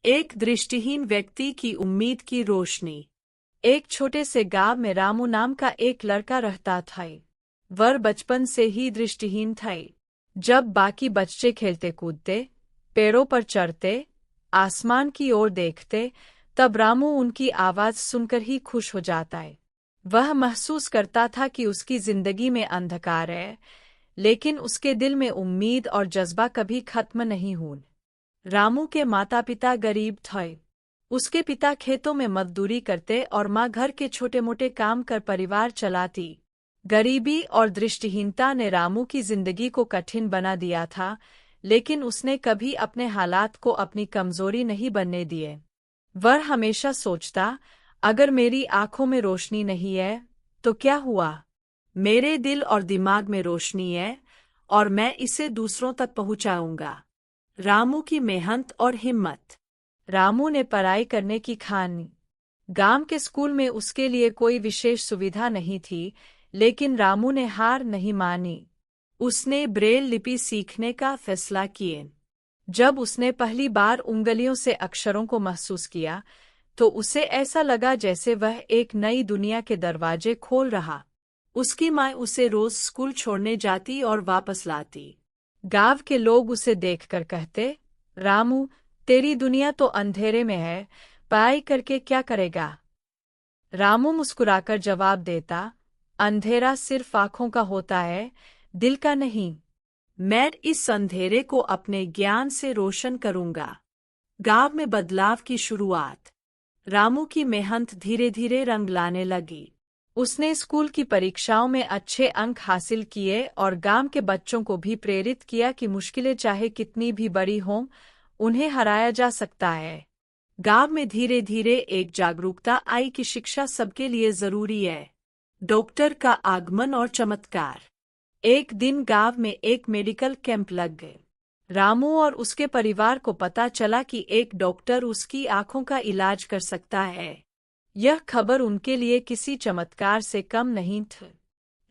एक दृष्टिहीन व्यक्ति की उम्मीद की रोशनी। एक छोटे से गांव में रामू नाम का एक लड़का रहता था। वह बचपन से ही दृष्टिहीन था। जब बाकी बच्चे खेलते कूदते, पेड़ों पर चढ़ते, आसमान की ओर देखते, तब रामू उनकी आवाज सुनकर ही खुश हो जाता है। वह महसूस करता था कि उसकी जिंदगी में अंधकार है, लेकिन उसके दिल में उम्मीद और जज्बा कभी खत्म नहीं हुए। रामू के माता पिता गरीब थे। उसके पिता खेतों में मजदूरी करते और माँ घर के छोटे मोटे काम कर परिवार चलाती। गरीबी और दृष्टिहीनता ने रामू की जिंदगी को कठिन बना दिया था, लेकिन उसने कभी अपने हालात को अपनी कमजोरी नहीं बनने दिए। वह हमेशा सोचता, अगर मेरी आंखों में रोशनी नहीं है तो क्या हुआ? मेरे दिल और दिमाग में रोशनी है और मैं इसे दूसरों तक पहुंचाऊंगा। रामू की मेहनत और हिम्मत। रामू ने पढ़ाई करने की ठानी। गांव के स्कूल में उसके लिए कोई विशेष सुविधा नहीं थी, लेकिन रामू ने हार नहीं मानी। उसने ब्रेल लिपि सीखने का फैसला किया। जब उसने पहली बार उंगलियों से अक्षरों को महसूस किया, तो उसे ऐसा लगा जैसे वह एक नई दुनिया के दरवाजे खोल रहा। उसकी माँ उसे रोज स्कूल छोड़ने जाती और वापस लाती। गांव के लोग उसे देखकर कहते, रामू, तेरी दुनिया तो अंधेरे में है, पढ़ाई करके क्या करेगा? रामू मुस्कुराकर जवाब देता, अंधेरा सिर्फ आंखों का होता है, दिल का नहीं। मैं इस अंधेरे को अपने ज्ञान से रोशन करूंगा। गांव में बदलाव की शुरुआत। रामू की मेहनत धीरे धीरे रंग लाने लगी। उसने स्कूल की परीक्षाओं में अच्छे अंक हासिल किए और गांव के बच्चों को भी प्रेरित किया कि मुश्किलें चाहे कितनी भी बड़ी हों, उन्हें हराया जा सकता है। गांव में धीरे धीरे एक जागरूकता आई कि शिक्षा सबके लिए जरूरी है। डॉक्टर का आगमन और चमत्कार। एक दिन गांव में एक मेडिकल कैंप लग गए। रामू और उसके परिवार को पता चला कि एक डॉक्टर उसकी आंखों का इलाज कर सकता है। यह खबर उनके लिए किसी चमत्कार से कम नहीं थी,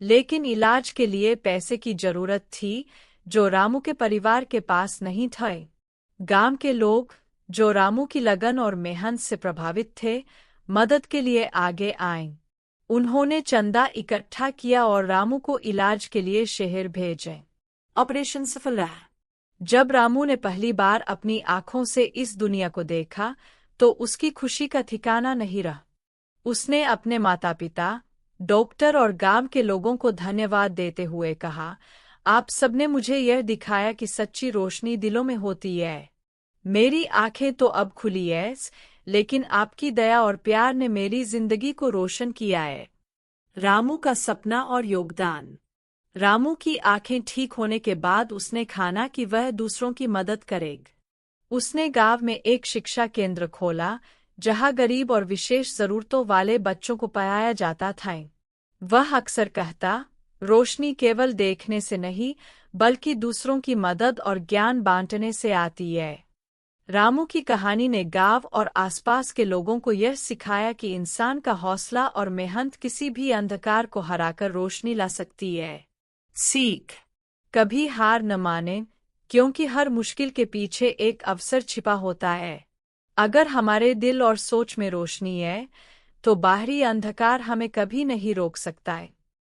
लेकिन इलाज के लिए पैसे की जरूरत थी, जो रामू के परिवार के पास नहीं थे। गांव के लोग, जो रामू की लगन और मेहनत से प्रभावित थे, मदद के लिए आगे आए। उन्होंने चंदा इकट्ठा किया और रामू को इलाज के लिए शहर भेजे। ऑपरेशन सफल रहा। जब रामू ने पहली बार अपनी आंखों से इस दुनिया को देखा, तो उसकी खुशी का ठिकाना नहीं रहा। उसने अपने माता पिता, डॉक्टर और गांव के लोगों को धन्यवाद देते हुए कहा, आप सबने मुझे यह दिखाया कि सच्ची रोशनी दिलों में होती है। मेरी आंखें तो अब खुली है, लेकिन आपकी दया और प्यार ने मेरी जिंदगी को रोशन किया है। रामू का सपना और योगदान। रामू की आंखें ठीक होने के बाद उसने ठाना कि वह दूसरों की मदद करेगा। उसने गांव में एक शिक्षा केंद्र खोला, जहां गरीब और विशेष जरूरतों वाले बच्चों को पढ़ाया जाता था। वह अक्सर कहता, रोशनी केवल देखने से नहीं, बल्कि दूसरों की मदद और ज्ञान बांटने से आती है। रामू की कहानी ने गांव और आसपास के लोगों को यह सिखाया कि इंसान का हौसला और मेहनत किसी भी अंधकार को हराकर रोशनी ला सकती है। सीख। कभी हार न माने, क्योंकि हर मुश्किल के पीछे एक अवसर छिपा होता है। अगर हमारे दिल और सोच में रोशनी है, तो बाहरी अंधकार हमें कभी नहीं रोक सकता है।